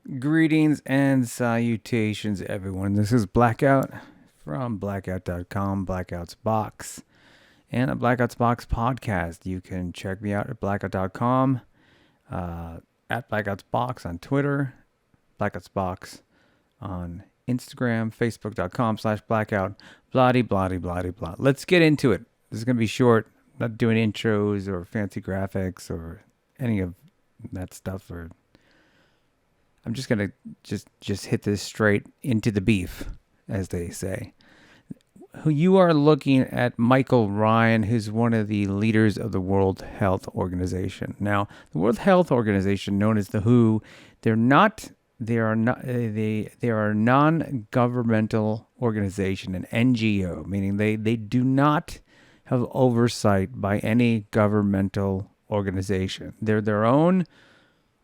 Greetings and salutations, everyone. This is Blackout from Blackout.com, Blackout's Box, and a Blackout's Box podcast. You can check me out at Blackout.com, at Blackout's Box on Twitter, Blackout's Box on Instagram, Facebook.com/Blackout, blah blah blah blah. Let's get into it. This is going to be short. I'm not doing intros or fancy graphics or any of that stuff or I'm just gonna just hit this straight into the beef, as they say. You are looking at Michael Ryan, who's one of the leaders of the World Health Organization. Now, the World Health Organization, known as the WHO, they're not. They are not. They are a non-governmental organization, an NGO, meaning they do not have oversight by any governmental organization. They're their own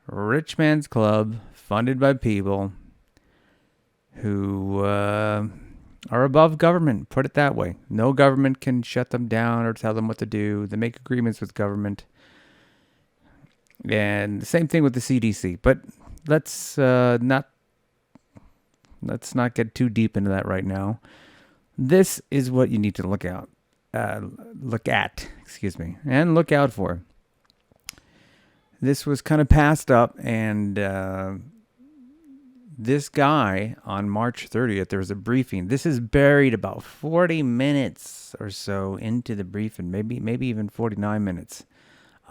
rich man's club funded by people who are above government. Put it that way. No government can shut them down or tell them what to do. They make agreements with government. And the same thing with the CDC. But let's not get too deep into that right now. This is what you need to look at, and look out for. This was kind of passed up, and this guy on March 30th, there was a briefing. This is buried about 40 minutes or so into the briefing, maybe even 49 minutes.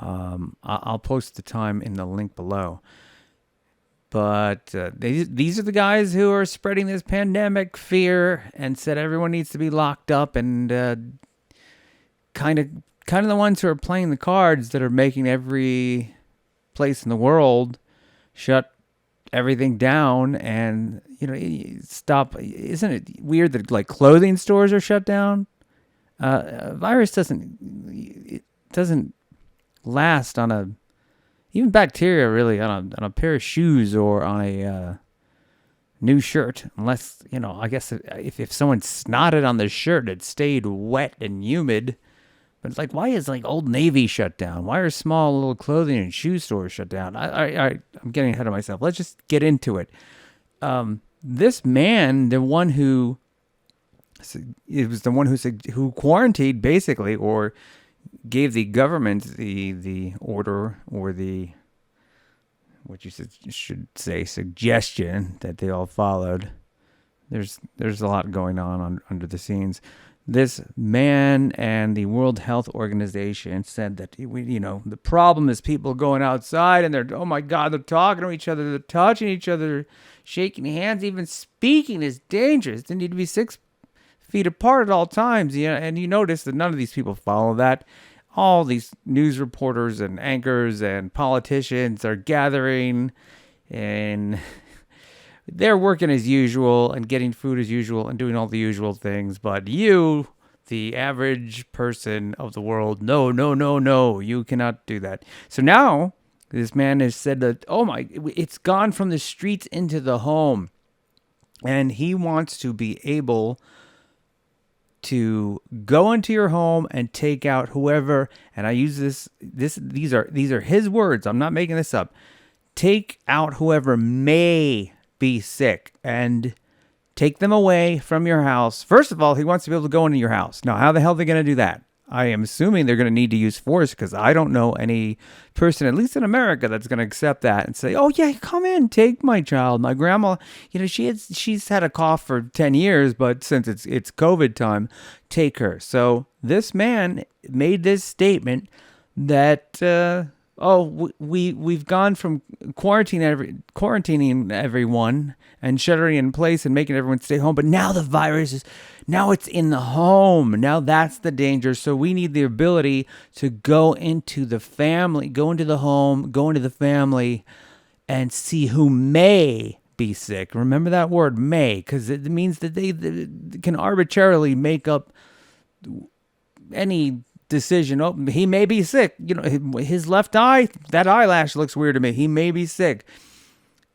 I'll post the time in the link below. But these are the guys who are spreading this pandemic fear and said everyone needs to be locked up, and kind of the ones who are playing the cards that are making every place in the world shut everything down and stop. Isn't it weird that like clothing stores are shut down? Virus doesn't last on a even bacteria really on a pair of shoes or on a new shirt, unless I guess if someone snotted on the shirt it stayed wet and humid. But it's like, why is like Old Navy shut down? Why are small little clothing and shoe stores shut down? I'm getting ahead of myself. Let's just get into it. This man, the one who quarantined basically, or gave the government the order or the what you should say suggestion that they all followed. There's a lot going on under the scenes. This man and the World Health Organization said that the problem is people going outside and they're talking to each other, they're touching each other, shaking hands, even speaking is dangerous. They need to be 6 feet apart at all times. And you notice that none of these people follow that. All these news reporters and anchors and politicians are gathering and they're working as usual and getting food as usual and doing all the usual things. But you, the average person of the world, no, you cannot do that. So now this man has said that, it's gone from the streets into the home. And he wants to be able to go into your home and take out whoever, and I use these are his words. I'm not making this up. Take out whoever may be sick and take them away from your house. First of all, he wants to be able to go into your house. Now, how the hell are they going to do that? I am assuming they're going to need to use force because I don't know any person, at least in America, that's going to accept that and say, oh, yeah, come in, take my child. My grandma, she's had a cough for 10 years, but since it's COVID time, take her. So this man made this statement that we've gone from quarantining everyone and shuttering in place and making everyone stay home, but now the virus now it's in the home. Now that's the danger. So we need the ability to go into the family, go into the home, go into the family, and see who may be sick. Remember that word may, because it means that they can arbitrarily make up any decision. Oh, he may be sick. His left eye, that eyelash looks weird to me. He may be sick.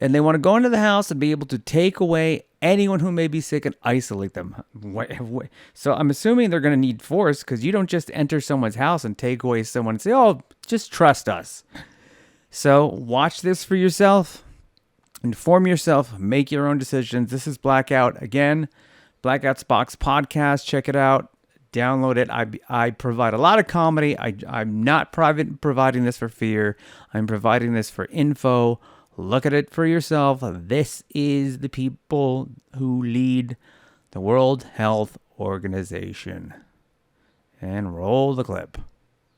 And they want to go into the house and be able to take away anyone who may be sick and isolate them. So I'm assuming they're going to need force, because you don't just enter someone's house and take away someone and say, oh, just trust us. So watch this for yourself. Inform yourself, make your own decisions. This is Blackout. Again, Blackout's Box Podcast. Check it out. Download it. I provide a lot of comedy. I'm not providing this for fear. I'm providing this for info. Look at it for yourself. This is the people who lead the World Health Organization. And roll the clip.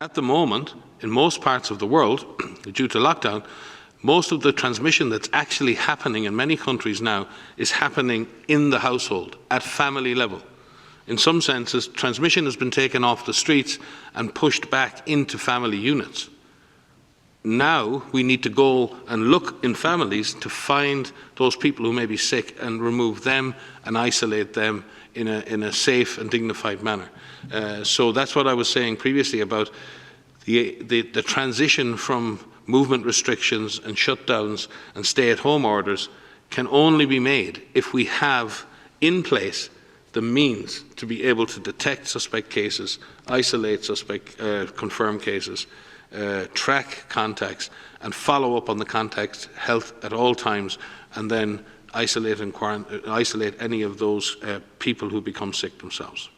At the moment, in most parts of the world, due to lockdown, most of the transmission that's actually happening in many countries now is happening in the household, at family level. In some senses, transmission has been taken off the streets and pushed back into family units. Now we need to go and look in families to find those people who may be sick and remove them and isolate them in a safe and dignified manner. So that's what I was saying previously about the transition from movement restrictions and shutdowns and stay-at-home orders can only be made if we have in place the means to be able to detect suspect cases, isolate suspect confirmed cases, track contacts, and follow up on the contact health at all times, and then isolate any of those people who become sick themselves.